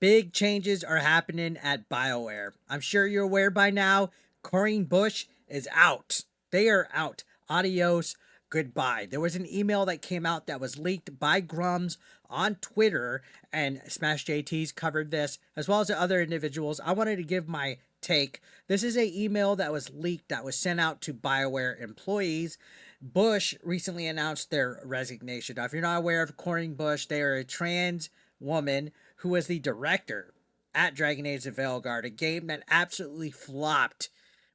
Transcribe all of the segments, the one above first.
Big changes are happening at BioWare. I'm sure you're aware by now. Corinne Busche is out. They are out. Adios. Goodbye. There was an email that came out that was leaked by Grums on Twitter, and Smash JT's covered this, as well as other individuals. I wanted to give my take. This is a email that was leaked that was sent out to BioWare employees. Bush recently announced their resignation. Now, if you're not aware of Corinne Busche, they are a trans woman who was the director at Dragon Age: The Veilguard, a game that absolutely flopped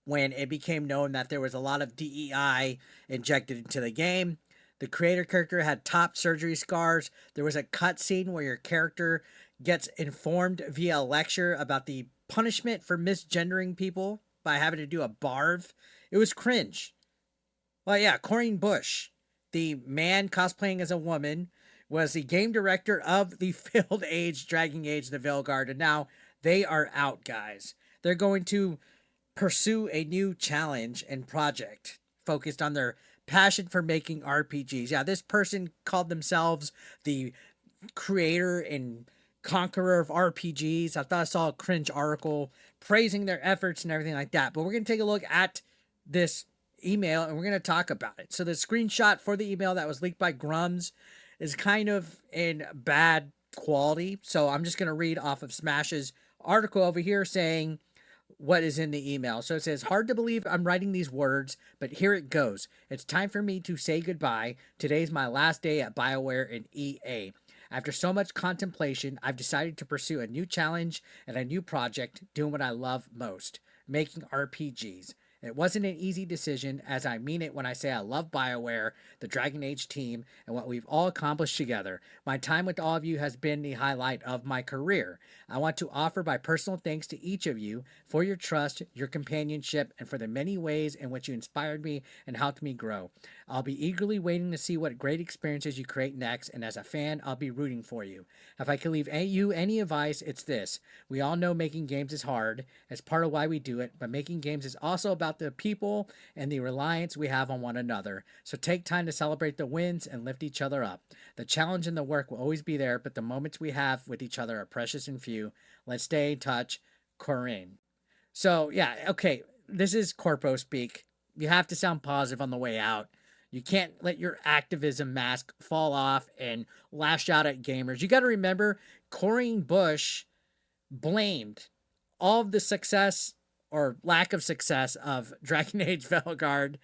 when it became known that there was a lot of DEI injected into the game. The creator character had top surgery scars. There was a cutscene where your character gets informed via lecture about the punishment for misgendering people by having to do a barv. It was cringe. Well, yeah, Corinne Busche, the man cosplaying as a woman, was the game director of the failed Dragon Age: The Veilguard, and now they are out, guys. They're going to pursue a new challenge and project focused on their passion for making RPGs. Yeah, this person called themselves the creator and conqueror of RPGs. I thought I saw a cringe article praising their efforts and everything like that. But we're going to take a look at this email and we're going to talk about it. So the screenshot for the email that was leaked by Grums is kind of in bad quality. So I'm just going to read off of Smash's article over here saying what is in the email. So it says, hard to believe I'm writing these words, but here it goes. It's time for me to say goodbye. Today's my last day at BioWare and EA. After so much contemplation, I've decided to pursue a new challenge and a new project, doing what I love most, making RPGs. It wasn't an easy decision, as I mean it when I say I love BioWare, the Dragon Age team, and what we've all accomplished together. My time with all of you has been the highlight of my career. I want to offer my personal thanks to each of you for your trust, your companionship, and for the many ways in which you inspired me and helped me grow. I'll be eagerly waiting to see what great experiences you create next, and as a fan, I'll be rooting for you. If I could leave you any advice, it's this. We all know making games is hard. It's part of why we do it, but making games is also about the people and the reliance we have on one another. So take time to celebrate the wins and lift each other up. The challenge and the work will always be there, but the moments we have with each other are precious and few. Let's stay in touch, Corinne. So, yeah, okay, this is corpo speak. You have to sound positive on the way out. You can't let your activism mask fall off and lash out at gamers. You got to remember, Corinne Busche blamed all of the success or lack of success of Dragon Age Veilguard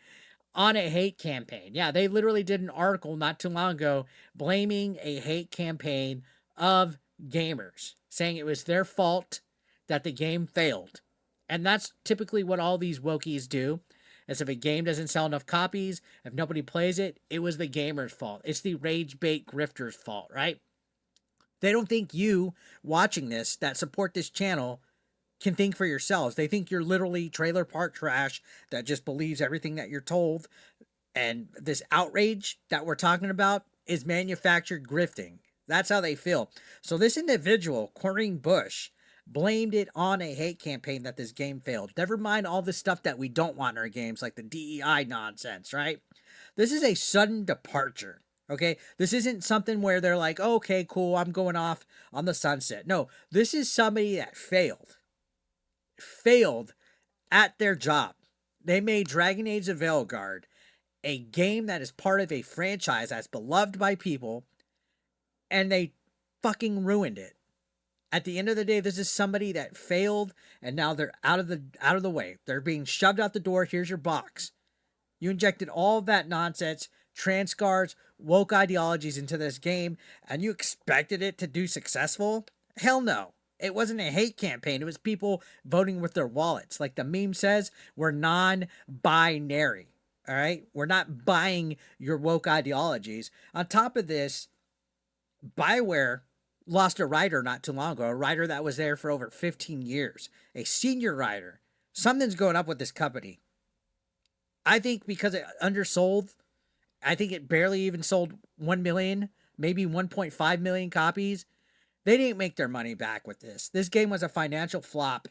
on a hate campaign. Yeah, they literally did an article not too long ago blaming a hate campaign of gamers, saying it was their fault that the game failed. And that's typically what all these wokies do. As if a game doesn't sell enough copies, if nobody plays it, it was the gamer's fault. It's the rage bait grifter's fault, right? They don't think you watching this that support this channel can think for yourselves. They think you're literally trailer park trash that just believes everything that you're told. And this outrage that we're talking about is manufactured grifting. That's how they feel. So this individual, Corinne Busche, blamed it on a hate campaign that this game failed. Never mind all the stuff that we don't want in our games, like the DEI nonsense, right? This is a sudden departure. Okay, this isn't something where they're like, oh, okay, cool, I'm going off on the sunset. No, this is somebody that failed at their job. They made Dragon Age: The Veilguard, a game that is part of a franchise that's beloved by people, and they fucking ruined it. At the end of the day, this is somebody that failed, and now they're out of the way. They're being shoved out the door. Here's your box. You injected all of that nonsense, trans scars, woke ideologies into this game, and you expected it to do successful? Hell no. It wasn't a hate campaign. It was people voting with their wallets. Like the meme says, we're non-binary. All right? We're not buying your woke ideologies. On top of this, BioWare lost a writer not too long ago, a writer that was there for over 15 years, a senior writer. Something's going up with this company. I think because it undersold, I think it barely even sold 1 million, maybe 1.5 million copies. They didn't make their money back with this. This game was a financial flop.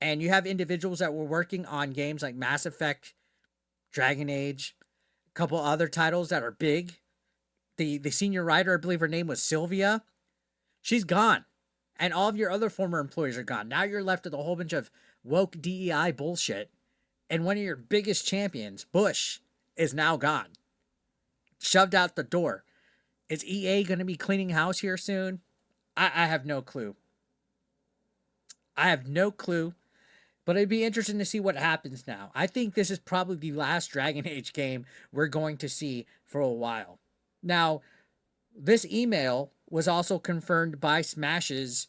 And you have individuals that were working on games like Mass Effect, Dragon Age, a couple other titles that are big. The senior writer, I believe her name was Sylvia. She's gone. And all of your other former employees are gone. Now you're left with a whole bunch of woke DEI bullshit. And one of your biggest champions, Bush, is now gone. Shoved out the door. Is EA going to be cleaning house here soon? I have no clue. I have no clue. But it'd be interesting to see what happens now. I think this is probably the last Dragon Age game we're going to see for a while. Now, this email was also confirmed by Smash's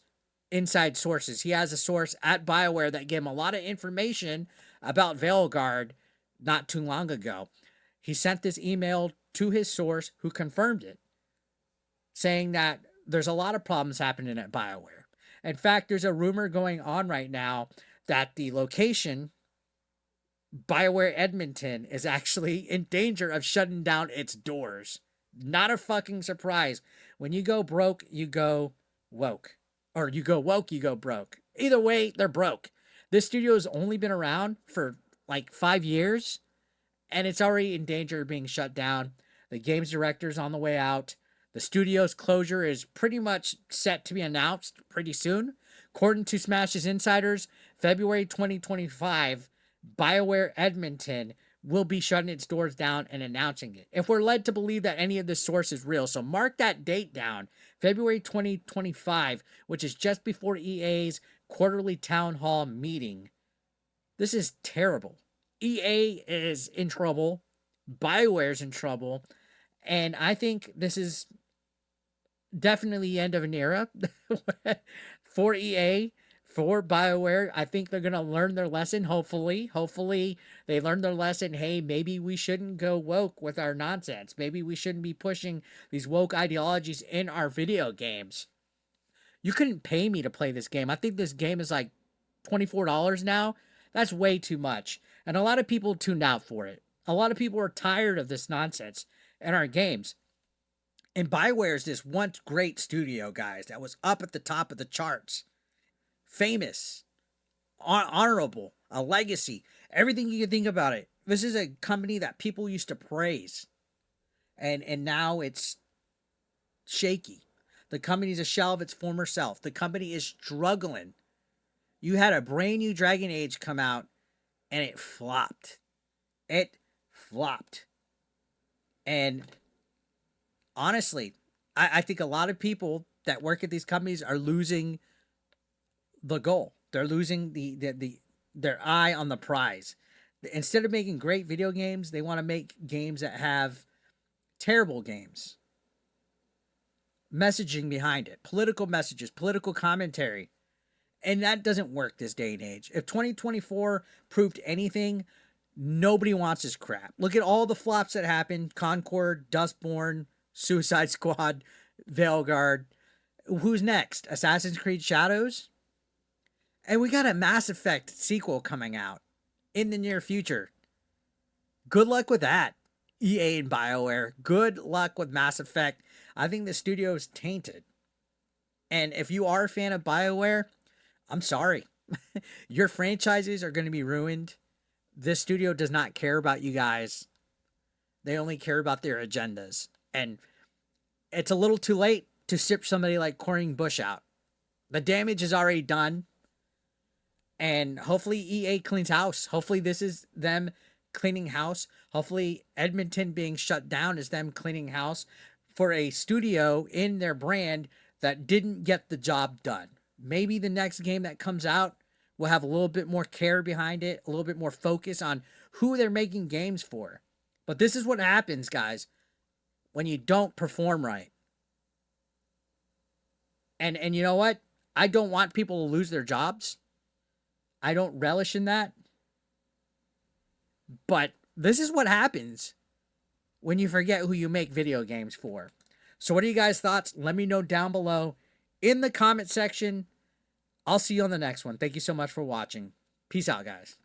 inside sources. He has a source at BioWare that gave him a lot of information about Veilguard not too long ago. He sent this email to his source who confirmed it, saying that there's a lot of problems happening at BioWare. In fact, there's a rumor going on right now that the location, BioWare Edmonton, is actually in danger of shutting down its doors. Not a fucking surprise. When you go broke, you go woke. Or you go woke, you go broke. Either way, they're broke. This studio has only been around for like 5 years, and it's already in danger of being shut down. The games director's on the way out. The studio's closure is pretty much set to be announced pretty soon. According to Smash's insiders, February 2025, BioWare Edmonton will be shutting its doors down and announcing it. If we're led to believe that any of this source is real, so mark that date down, February 2025, which is just before EA's quarterly town hall meeting. This is terrible. EA is in trouble. BioWare's in trouble. And I think this is definitely the end of an era for EA, for BioWare. I think they're going to learn their lesson, hopefully. Hopefully they learned their lesson. Hey, maybe we shouldn't go woke with our nonsense. Maybe we shouldn't be pushing these woke ideologies in our video games. You couldn't pay me to play this game. I think this game is like $24 now. That's way too much. And a lot of people tuned out for it. A lot of people are tired of this nonsense in our games. And BioWare is this once great studio, guys, that was up at the top of the charts. Famous, honorable, a legacy, everything you can think about it. This is a company that people used to praise. And now it's shaky. The company's a shell of its former self. The company is struggling. You had a brand new Dragon Age come out, and it flopped. It flopped. And honestly, I think a lot of people that work at these companies are losing the goal. They're losing their eye on the prize. Instead of making great video games, they want to make games that have terrible games. Messaging behind it, political messages, political commentary. And that doesn't work this day and age. If 2024 proved anything, nobody wants this crap. Look at all the flops that happened. Concord, Dustborn, Suicide Squad, Veilguard. Who's next? Assassin's Creed Shadows? And we got a Mass Effect sequel coming out in the near future. Good luck with that, EA and BioWare. Good luck with Mass Effect. I think the studio is tainted. And if you are a fan of BioWare, I'm sorry. Your franchises are going to be ruined. This studio does not care about you guys. They only care about their agendas. And it's a little too late to ship somebody like Corinne Busche out. The damage is already done. And hopefully EA cleans house. Hopefully this is them cleaning house. Hopefully Edmonton being shut down is them cleaning house for a studio in their brand that didn't get the job done. Maybe the next game that comes out will have a little bit more care behind it, a little bit more focus on who they're making games for. But this is what happens, guys, when you don't perform right. And you know what? I don't want people to lose their jobs. I don't relish in that. But this is what happens when you forget who you make video games for. So what are you guys' thoughts? Let me know down below in the comment section. I'll see you on the next one. Thank you so much for watching. Peace out, guys.